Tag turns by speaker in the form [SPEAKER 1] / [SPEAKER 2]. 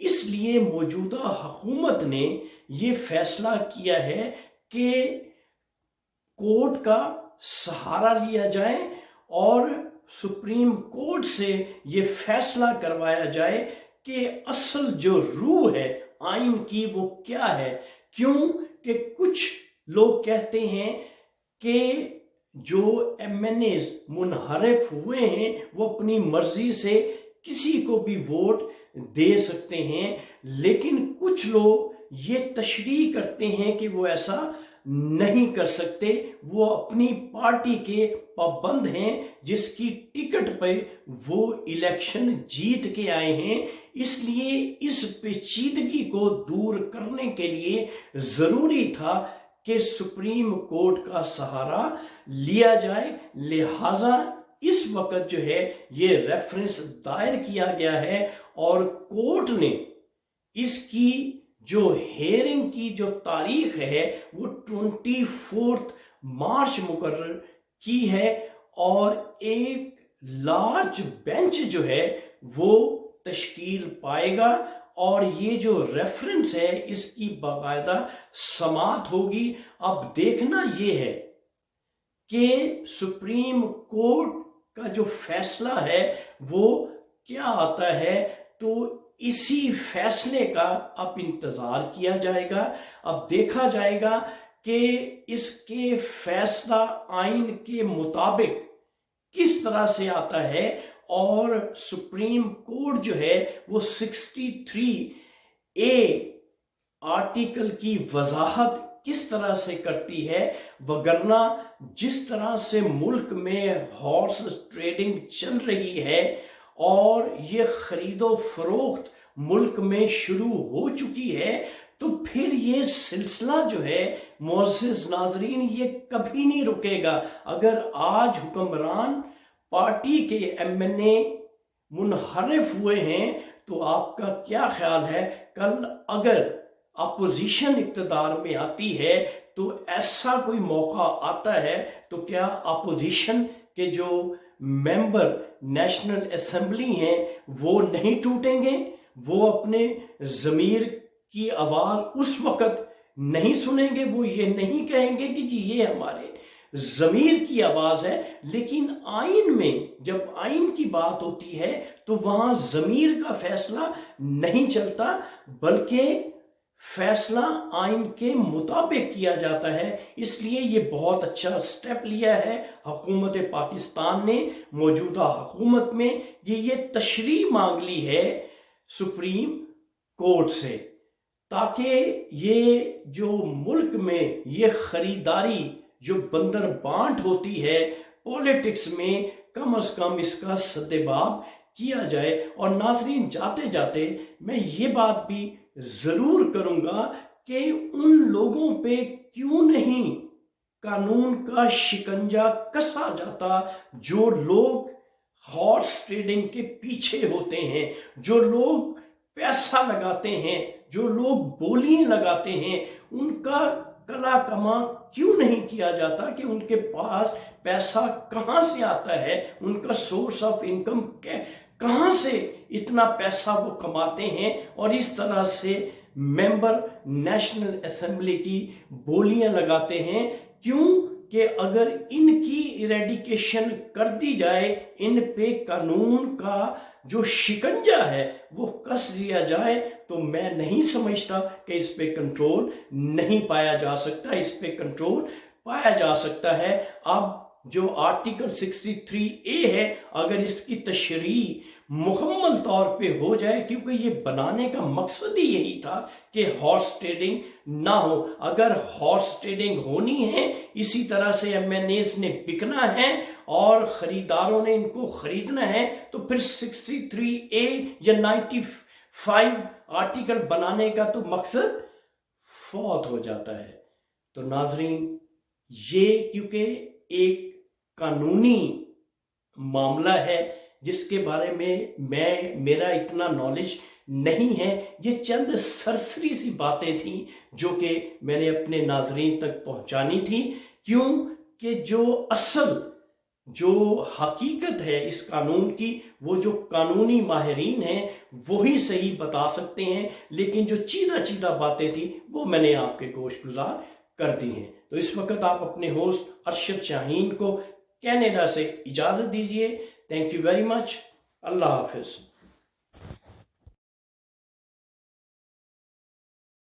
[SPEAKER 1] اس لیے موجودہ حکومت نے یہ فیصلہ کیا ہے کہ کورٹ کا سہارا لیا جائے اور سپریم کورٹ سے یہ فیصلہ کروایا جائے کہ اصل جو روح ہے آئین کی وہ کیا ہے. کیوں کہ کچھ لوگ کہتے ہیں کہ جو ایم این ایز منحرف ہوئے ہیں وہ اپنی مرضی سے کسی کو بھی ووٹ دے سکتے ہیں، لیکن کچھ لوگ یہ تشریح کرتے ہیں کہ وہ ایسا نہیں کر سکتے، وہ اپنی پارٹی کے پابند ہیں جس کی ٹکٹ پہ وہ الیکشن جیت کے آئے ہیں. اس لیے اس پیچیدگی کو دور کرنے کے لیے ضروری تھا کہ سپریم کورٹ کا سہارا لیا جائے. لہٰذا اس وقت جو ہے یہ ریفرنس دائر کیا گیا ہے اور کورٹ نے اس کی جو ہیئرنگ کی جو تاریخ ہے وہ 24 مارچ مقرر کی ہے، اور ایک لارج بینچ جو ہے وہ تشکیل پائے گا اور یہ جو ریفرنس ہے اس کی باقاعدہ سماعت ہوگی. اب دیکھنا یہ ہے کہ سپریم کورٹ کا جو فیصلہ ہے وہ کیا آتا ہے، تو اسی فیصلے کا اب انتظار کیا جائے گا. اب دیکھا جائے گا کہ اس کے فیصلہ آئین کے مطابق کس طرح سے آتا ہے، اور سپریم کورٹ جو ہے وہ 63A آرٹیکل کی وضاحت کس طرح سے کرتی ہے. وگرنہ جس طرح سے ملک میں ہارس ٹریڈنگ چل رہی ہے اور یہ خرید و فروخت ملک میں شروع ہو چکی ہے، تو پھر یہ سلسلہ جو ہے معزز ناظرین یہ کبھی نہیں رکے گا. اگر آج حکمران پارٹی کے ایم این اے منحرف ہوئے ہیں تو آپ کا کیا خیال ہے کل اگر اپوزیشن اقتدار میں آتی ہے تو ایسا کوئی موقع آتا ہے تو کیا اپوزیشن کے جو ممبر نیشنل اسمبلی ہیں وہ نہیں ٹوٹیں گے؟ وہ اپنے ضمیر کی آواز اس وقت نہیں سنیں گے؟ وہ یہ نہیں کہیں گے کہ جی یہ ہمارے ضمیر کی آواز ہے؟ لیکن آئین میں جب آئین کی بات ہوتی ہے تو وہاں ضمیر کا فیصلہ نہیں چلتا، بلکہ فیصلہ آئین کے مطابق کیا جاتا ہے. اس لیے یہ بہت اچھا سٹیپ لیا ہے حکومت پاکستان نے. موجودہ حکومت میں یہ تشریح مانگ لی ہے سپریم کورٹ سے، تاکہ یہ جو ملک میں یہ خریداری جو بندر بانٹ ہوتی ہے پولیٹکس میں، کم از کم اس کا سدباب کیا جائے. اور ناظرین جاتے جاتے میں یہ بات بھی ضرور کروں گا کہ ان لوگوں پہ کیوں نہیں قانون کا شکنجہ کسا جاتا جو لوگ ہارس ٹریڈنگ کے پیچھے ہوتے ہیں، جو لوگ پیسہ لگاتے ہیں، جو لوگ بولیاں لگاتے ہیں. ان کا کلا کما کیوں نہیں کیا جاتا کہ ان کے پاس پیسہ کہاں سے آتا ہے، ان کا سورس آف انکم کہاں سے اتنا پیسہ وہ کماتے ہیں، اور اس طرح سے ممبر نیشنل اسمبلی کی بولیاں لگاتے ہیں. کیوں کہ اگر ان کی ایریڈیکیشن کر دی جائے، ان پہ قانون کا جو شکنجہ ہے وہ کس دیا جائے، تو میں نہیں سمجھتا کہ اس پہ کنٹرول نہیں پایا جا سکتا. اس پہ کنٹرول پایا جا سکتا ہے. اب جو آرٹیکل 63A ہے اگر اس کی تشریح مکمل طور پہ ہو جائے، کیونکہ یہ بنانے کا مقصد ہی یہی تھا کہ ہارس ٹریڈنگ نہ ہو. اگر ہارس ٹریڈنگ ہونی ہے، اسی طرح سے ایم این ایز نے بکنا ہے اور خریداروں نے ان کو خریدنا ہے، تو پھر 63A یا 95 آرٹیکل بنانے کا تو مقصد فوت ہو جاتا ہے. تو ناظرین یہ کیونکہ ایک قانونی معاملہ ہے جس کے بارے میں میرا اتنا نالج نہیں ہے، یہ چند سرسری سی باتیں تھیں جو کہ میں نے اپنے ناظرین تک پہنچانی تھی. کیوں کہ جو اصل جو حقیقت ہے اس قانون کی وہ جو قانونی ماہرین ہیں وہی صحیح بتا سکتے ہیں، لیکن جو چیدہ باتیں تھیں وہ میں نے آپ کے گوش گزار کر دی ہیں۔ تو اس وقت آپ اپنے ہوسٹ ارشد شاہین کو کینیڈا سے اجازت دیجیے۔ Thank you very much. اللہ حافظ۔